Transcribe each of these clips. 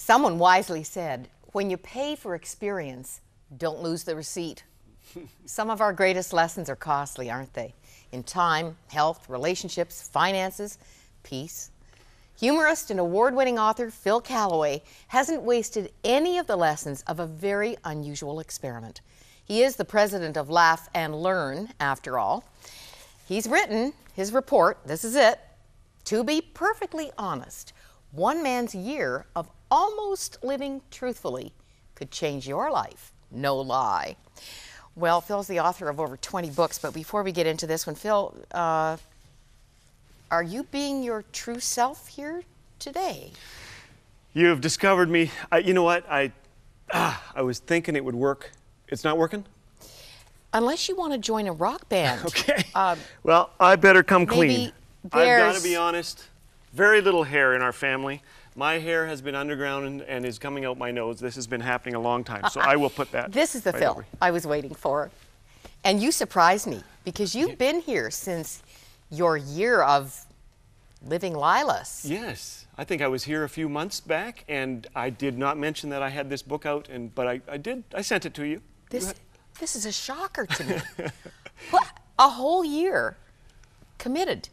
Someone wisely said, when you pay for experience, don't lose the receipt. Some of our greatest lessons are costly, aren't they? In time, health, relationships, finances, peace. Humorist and award-winning author Phil Callaway hasn't wasted any of the lessons of a very unusual experiment. He is the president of Laugh and Learn, after all. He's written his report, this is it, To Be Perfectly Honest, one man's year of almost living truthfully could change your life, no lie. Well, Phil's the author of over 20 books, but before we get into this one, Phil, are you being your true self here today? You've discovered me. You know what? I was thinking it would work. It's not working? Unless you want to join a rock band. Okay. Well, I better come clean. I've got to be honest. Very little hair in our family. My hair has been underground and is coming out my nose. This has been happening a long time, so I will put that. This is the right Phil over. I was waiting for. And you surprised me because you've been here since your year of living Lilas. Yes. I think I was here a few months back, and I did not mention that I had this book out, but I did. I sent it to you. This is a shocker to me. What, a whole year committed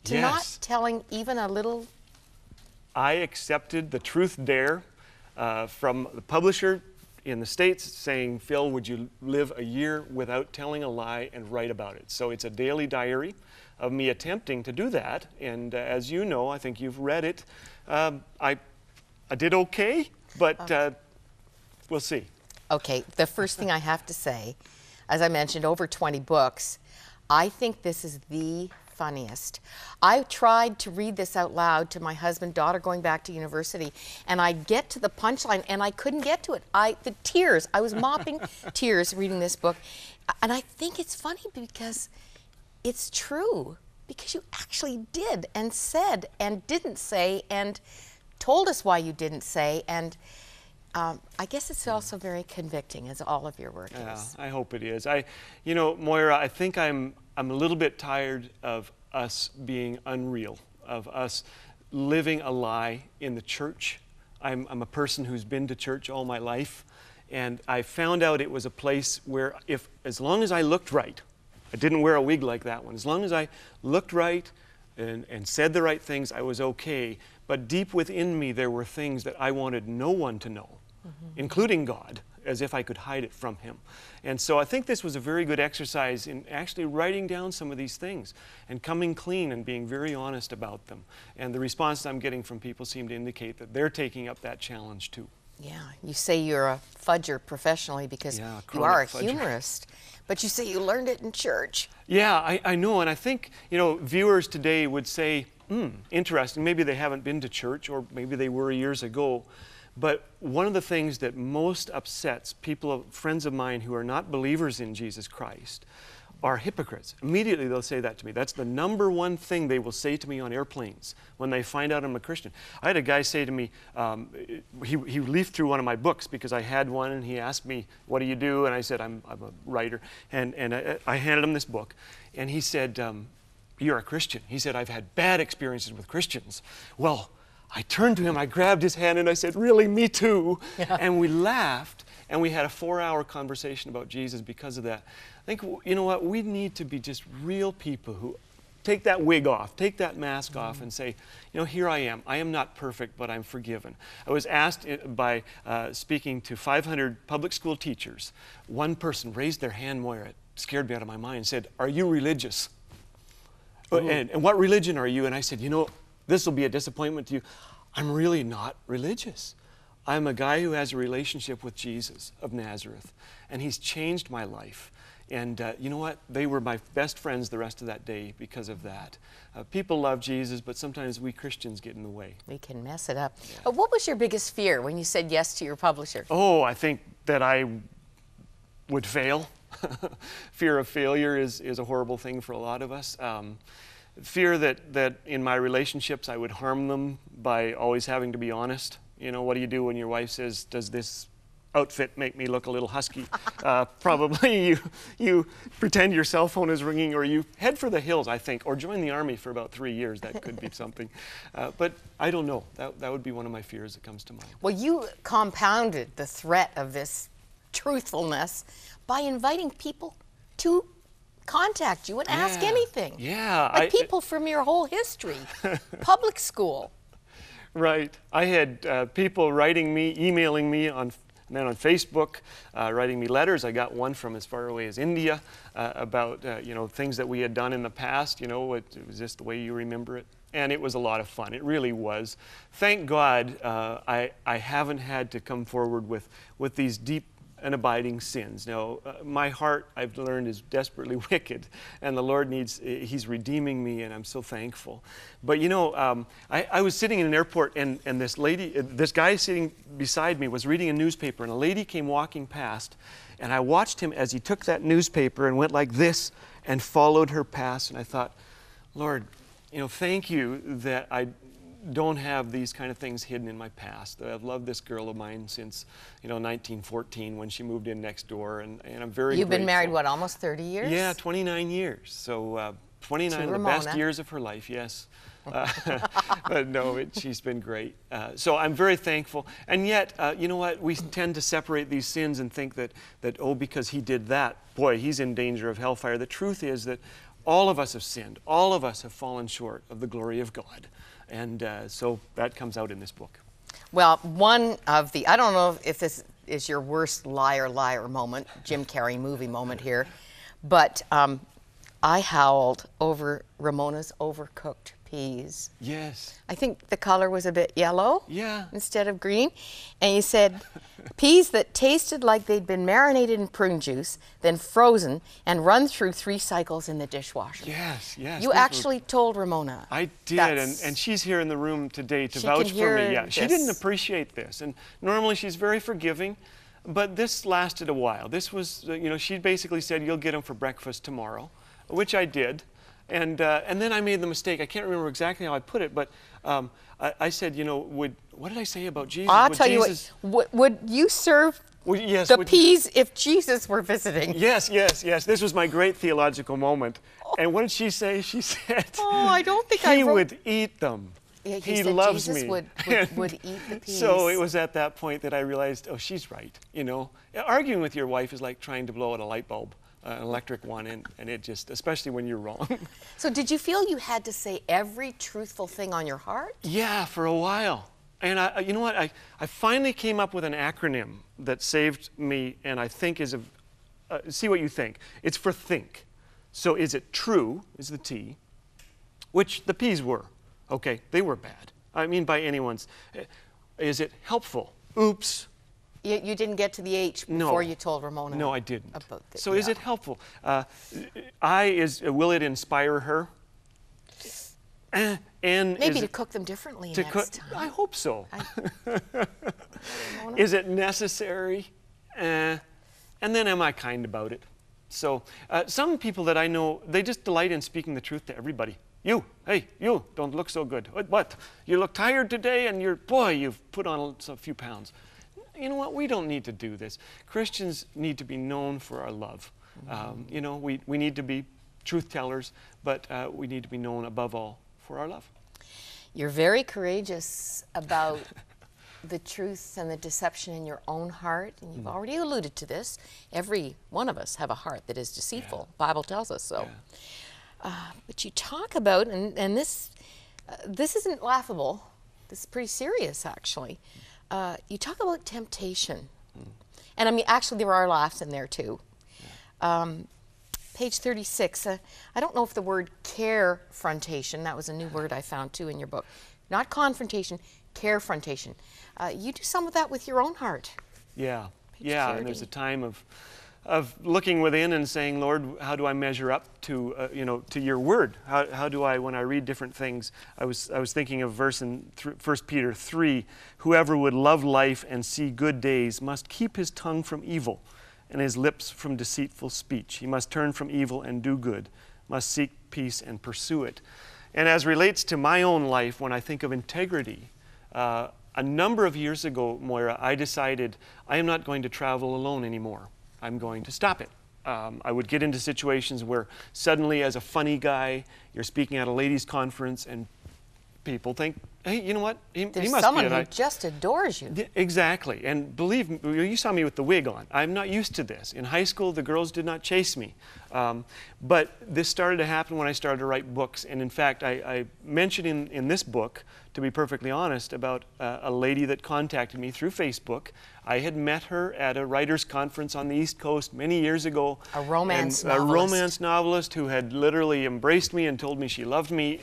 to not telling even a little. I accepted the truth dare from the publisher in the States saying, Phil, would you live a year without telling a lie and write about it? So it's a daily diary of me attempting to do that. And as you know, I think you've read it, I did okay, but we'll see. Okay, the first thing I have to say, as I mentioned, over 20 books, I think this is the funniest. I tried to read this out loud to my husband, daughter going back to university, and I'd get to the punchline and I couldn't get to it. The tears, I was mopping tears reading this book. And I think it's funny because it's true, because you actually did and said and didn't say and told us why you didn't say, and I guess it's also very convicting, as all of your work is. I hope it is. You know, Moira, I think I'm a little bit tired of us being unreal, of us living a lie in the church. I'm a person who's been to church all my life, and I found out it was a place where as long as I looked right, I didn't wear a wig like that one, as long as I looked right and said the right things, I was okay. But deep within me, there were things that I wanted no one to know, including God, as if I could hide it from Him. And so I think this was a very good exercise in actually writing down some of these things and coming clean and being very honest about them. And the responses I'm getting from people seem to indicate that they're taking up that challenge too. Yeah, you say you're a fudger professionally because you are a humorist, but you say you learned it in church. Yeah, I know, and I think, you know, viewers today would say, interesting, maybe they haven't been to church, or maybe they were years ago. But one of the things that most upsets people, friends of mine who are not believers in Jesus Christ, are hypocrites. Immediately they'll say that to me. That's the number one thing they will say to me on airplanes when they find out I'm a Christian. I had a guy say to me, he leafed through one of my books because I had one, and he asked me, what do you do? And I said, I'm a writer. And I handed him this book, and he said, you're a Christian. He said, I've had bad experiences with Christians. Well, I turned to him, I grabbed his hand, and I said, really, me too. Yeah. And we laughed, and we had a 4-hour conversation about Jesus because of that. I think, you know what, we need to be just real people who take that wig off, take that mask off, and say, you know, here I am. I am not perfect, but I'm forgiven. I was asked by speaking to 500 public school teachers. One person raised their hand, Moira, it scared me out of my mind, and said, are you religious? And what religion are you? And I said, you know, this will be a disappointment to you. I'm really not religious. I'm a guy who has a relationship with Jesus of Nazareth, and He's changed my life. And you know what? They were my best friends the rest of that day because of that. People love Jesus, but sometimes we Christians get in the way. We can mess it up. Yeah. What was your biggest fear when you said yes to your publisher? Oh, I think that I would fail. Fear of failure is a horrible thing for a lot of us. Fear that in my relationships I would harm them by always having to be honest. You know, what do you do when your wife says, does this outfit make me look a little husky. Probably you pretend your cell phone is ringing, or you head for the hills, I think, or join the army for about 3 years. That could be something. But I don't know. That would be one of my fears that comes to mind. Well, you compounded the threat of this truthfulness by inviting people to contact you and ask anything. Yeah. Like people from your whole history. Public school. Right. I had people writing me, emailing me on Facebook, writing me letters. I got one from as far away as India about things that we had done in the past. It was just the way you remember it, and it was a lot of fun. It really was. Thank God I haven't had to come forward with these deep and abiding sins. Now, my heart, I've learned, is desperately wicked, and the Lord He's redeeming me, and I'm so thankful. But I was sitting in an airport, and this guy sitting beside me was reading a newspaper, and a lady came walking past, and I watched him as he took that newspaper and went like this and followed her past, and I thought, Lord, thank you that I don't have these kind of things hidden in my past. That I've loved this girl of mine since 1914 when she moved in next door, and I'm very You've been married, grateful. what, almost 30 years? Yeah, 29 years. So 29 of the best years of her life, yes. But no, she's been great. So I'm very thankful. And yet, you know what? We tend to separate these sins and think that because he did that, boy, he's in danger of hellfire. The truth is that all of us have sinned. All of us have fallen short of the glory of God. And so that comes out in this book. Well, one of the, I don't know if this is your worst liar moment, Jim Carrey movie moment here, but I howled over Ramona's overcooked peas. Yes. I think the color was a bit yellow instead of green. And you said peas that tasted like they'd been marinated in prune juice, then frozen and run through 3 cycles in the dishwasher. Yes. You actually told Ramona. I did, and she's here in the room today to vouch for me. Yeah, she didn't appreciate this, and normally she's very forgiving, but this lasted a while. This was, she basically said, "You'll get them for breakfast tomorrow," which I did. And then I made the mistake. I can't remember exactly how I put it, but I said, what did I say about Jesus? I'll tell you what, would you serve the peas if Jesus were visiting? Yes. This was my great theological moment. And what did she say? She said, I don't think he would eat them. Yeah, he loves Jesus me. would eat the peas. So it was at that point that I realized, she's right. Arguing with your wife is like trying to blow out a light bulb. An electric one, and it just, especially when you're wrong. So did you feel you had to say every truthful thing on your heart? Yeah, for a while. And you know what, I finally came up with an acronym that saved me, and I think is see what you think. It's for think. So is it true, is the T, which the P's were. Okay, they were bad. I mean by anyone's. Is it helpful? Oops. You didn't get to the H before you told Ramona. No, I didn't. About this. So is it helpful? Will it inspire her? And maybe to cook them differently next time. I hope so. Is it necessary? And then am I kind about it? So some people that I know, they just delight in speaking the truth to everybody. Hey, you don't look so good. What? You look tired today, and you've put on a few pounds. You know what? We don't need to do this. Christians need to be known for our love. We need to be truth tellers, but we need to be known above all for our love. You're very courageous about the truth and the deception in your own heart, and you've already alluded to this. Every one of us have a heart that is deceitful. The Bible tells us so. But you talk about, and this isn't laughable. This is pretty serious, actually. You talk about temptation. And I mean, actually, there are laughs in there, too. Page 36. I don't know if the word carefrontation, that was a new word I found, too, in your book. Not confrontation, carefrontation. You do some of that with your own heart. Yeah. And there's a time of looking within and saying, Lord, how do I measure up to to your word? How do I, when I read different things, I was thinking of a verse in 1 Peter 3, whoever would love life and see good days must keep his tongue from evil and his lips from deceitful speech. He must turn from evil and do good, must seek peace and pursue it. And as relates to my own life, when I think of integrity, a number of years ago, Moira, I decided I am not going to travel alone anymore. I'm going to stop it. I would get into situations where suddenly, as a funny guy, you're speaking at a ladies' conference and people think, hey, you know what? He There's must someone be who just adores you. Exactly. And believe me, you saw me with the wig on. I'm not used to this. In high school, the girls did not chase me. But this started to happen when I started to write books. And in fact, I mentioned in this book, to be perfectly honest, about a lady that contacted me through Facebook. I had met her at a writers' conference on the East Coast many years ago. A romance novelist. A romance novelist who had literally embraced me and told me she loved me.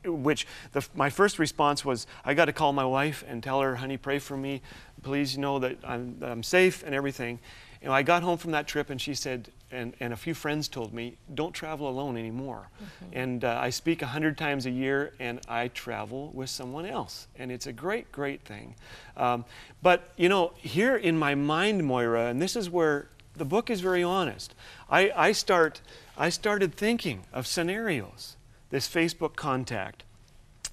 Which my first response was, I got to call my wife and tell her, honey, pray for me. Please know that I'm safe and everything. And I got home from that trip and she said, and a few friends told me, don't travel alone anymore. And I speak 100 times a year and I travel with someone else. And it's a great, great thing. But, you know, here in my mind, Moira, and this is where the book is very honest, I started thinking of scenarios. This Facebook contact.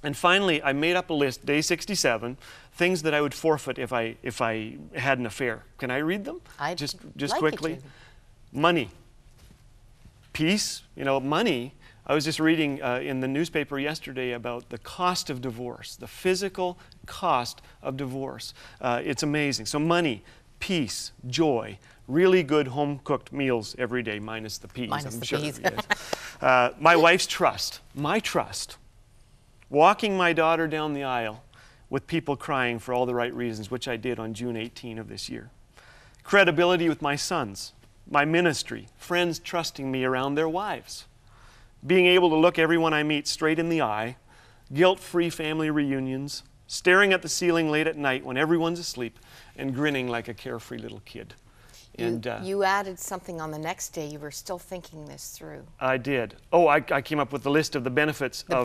And finally, I made up a list, day 67, things that I would forfeit if I had an affair. Can I read them? Just like quickly. Money. Peace. You know, money. I was just reading in the newspaper yesterday about the cost of divorce, the physical cost of divorce. It's amazing. So money, peace, joy, really good home-cooked meals every day, minus the peas, I'm sure. Peas. Yes. My wife's trust, my trust. Walking my daughter down the aisle with people crying for all the right reasons, which I did on June 18 of this year. Credibility with my sons, my ministry, friends trusting me around their wives. Being able to look everyone I meet straight in the eye, guilt-free family reunions, staring at the ceiling late at night when everyone's asleep, and grinning like a carefree little kid. You added something on the next day. You were still thinking this through. I did. Oh, I came up with the list of the benefits. The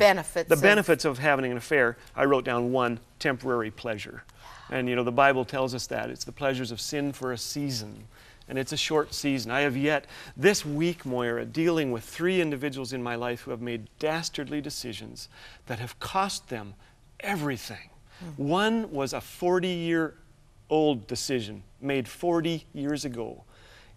benefits of having an affair. I wrote down one, temporary pleasure. And you know, the Bible tells us that. It's the pleasures of sin for a season. And it's a short season. I have yet, this week, Moira, dealing with 3 individuals in my life who have made dastardly decisions that have cost them everything. One was a 40-year-old decision made 40 years ago,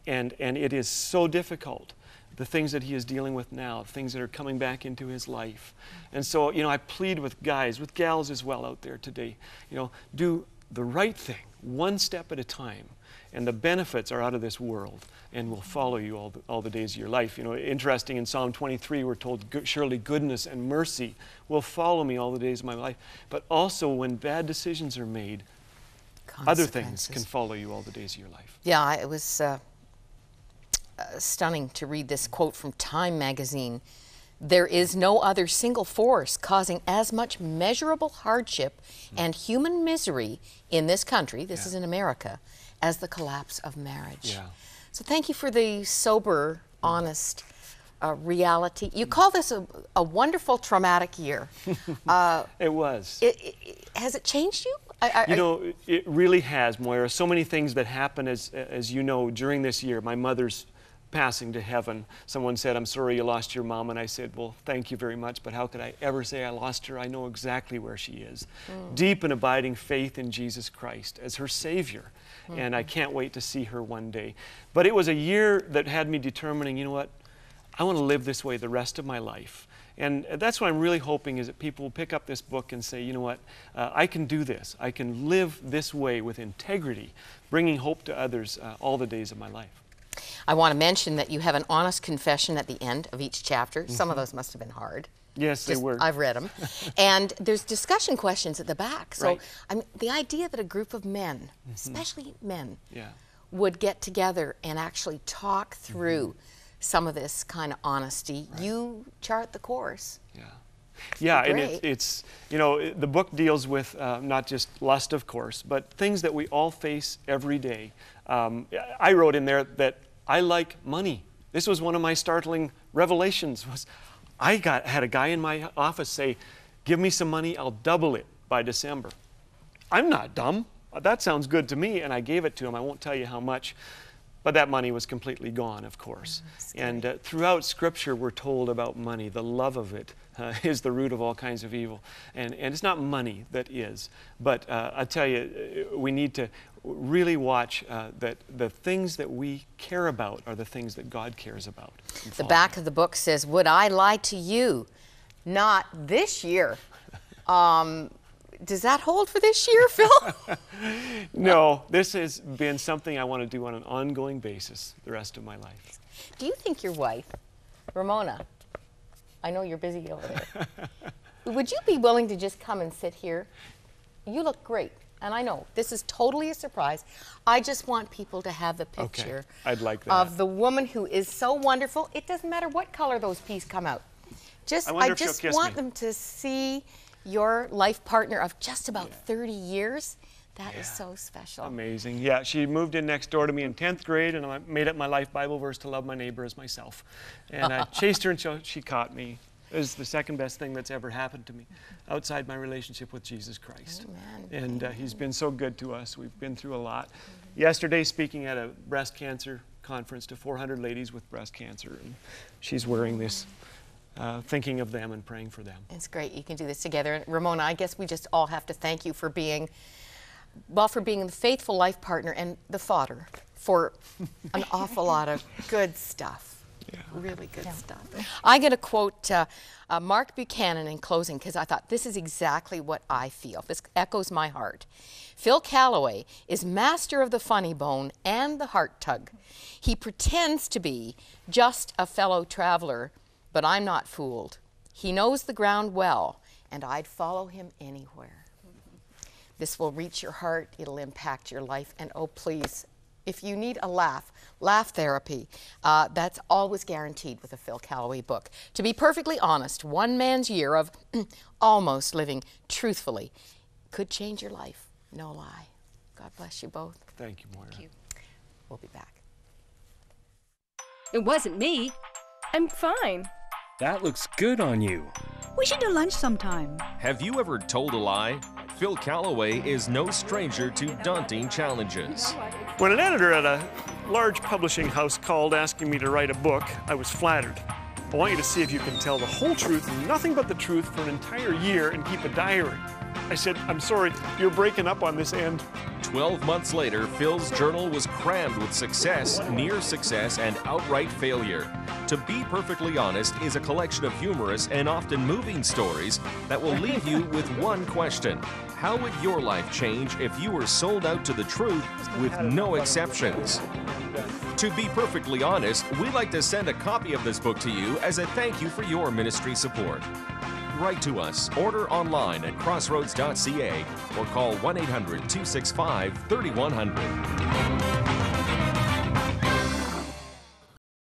and it is so difficult, the things that he is dealing with now, things that are coming back into his life. And so, you know, I plead with guys, with gals as well out there today, you know, do the right thing, one step at a time, and the benefits are out of this world and will follow you all the days of your life. You know, interesting, in Psalm 23 we're told, surely goodness and mercy will follow me all the days of my life. But also when bad decisions are made, other things can follow you all the days of your life. Yeah, it was stunning to read this quote from Time magazine. There is no other single force causing as much measurable hardship and human misery in this country, this is in America, as the collapse of marriage. Yeah. So thank you for the sober, honest reality. You call this a wonderful traumatic year. It was. Has it changed you? You know, it really has, Moira. So many things that happen, as you know, during this year. My mother's passing to heaven. Someone said, I'm sorry you lost your mom. And I said, well, thank you very much, but how could I ever say I lost her? I know exactly where she is. Deep and abiding faith in Jesus Christ as her Savior. And I can't wait to see her one day. But it was a year that had me determining, you know what, I want to live this way the rest of my life. And that's what I'm really hoping, is that people will pick up this book and say, you know what, I can do this. I can live this way with integrity, bringing hope to others all the days of my life. I want to mention that you have an honest confession at the end of each chapter. Some of those must have been hard. Yes, they were. I've read them. And there's discussion questions at the back. So Right. I mean, the idea that a group of men, especially men, Yeah. would get together and actually talk through some of this kind of honesty, you chart the course. Yeah. Yeah, and Great. it's, you know, the book deals with not just lust, of course, but things that we all face every day. I wrote in there that I like money. This was one of my startling revelations. Was I had a guy in my office say, give me some money, I'll double it by December. I'm not dumb. That sounds good to me, and I gave it to him. I won't tell you how much. But that money was completely gone, of course. And throughout Scripture, we're told about money. The love of it is the root of all kinds of evil. And it's not money that is. But I tell you, we need to really watch that the things that we care about are the things that God cares about. The back of the book says, "Would I lie to you? Not this year." Does that hold for this year, Phil? No, this has been something I want to do on an ongoing basis the rest of my life. Do you think your wife, Ramona, I know you're busy over there, would you be willing to just come and sit here? You look great, and I know this is totally a surprise. I just want people to have the picture I'd like that. of the woman who is so wonderful. It doesn't matter what color those peas come out. I just want them to see your life partner of just about 30 years. That is so special. Amazing. Yeah, she moved in next door to me in 10th grade, and I made up my life Bible verse to love my neighbor as myself. And I chased her until she caught me. It was the second best thing that's ever happened to me outside my relationship with Jesus Christ. Amen. And he's been so good to us. We've been through a lot. Yesterday, speaking at a breast cancer conference to 400 ladies with breast cancer, and she's wearing this. Thinking of them and praying for them. It's great you can do this together. And Ramona, I guess we just all have to thank you for being, well, for being the faithful life partner and the fodder for an awful lot of good stuff. Yeah. Really good stuff. I get a quote, Mark Buchanan in closing, because I thought this is exactly what I feel. This echoes my heart. Phil Callaway is master of the funny bone and the heart tug. He pretends to be just a fellow traveler, but I'm not fooled. He knows the ground well, and I'd follow him anywhere. This will reach your heart, it'll impact your life, and oh please, if you need a laugh therapy, that's always guaranteed with a Phil Callaway book. To be perfectly honest, one man's year of almost living truthfully could change your life, no lie. God bless you both. Thank you, Moira. Thank you. We'll be back. It wasn't me. I'm fine. That looks good on you. We should do lunch sometime. Have you ever told a lie? Phil Callaway is no stranger to daunting challenges. When an editor at a large publishing house called asking me to write a book, I was flattered. I want you to see if you can tell the whole truth, nothing but the truth for an entire year and keep a diary. I said, I'm sorry, you're breaking up on this end. 12 months later, Phil's journal was crammed with success, near success, and outright failure. To Be Perfectly Honest is a collection of humorous and often moving stories that will leave you with one question. How would your life change if you were sold out to the truth with no exceptions? To Be Perfectly Honest, we'd like to send a copy of this book to you as a thank you for your ministry support. Write to us, order online at crossroads.ca, or call 1-800-265-3100.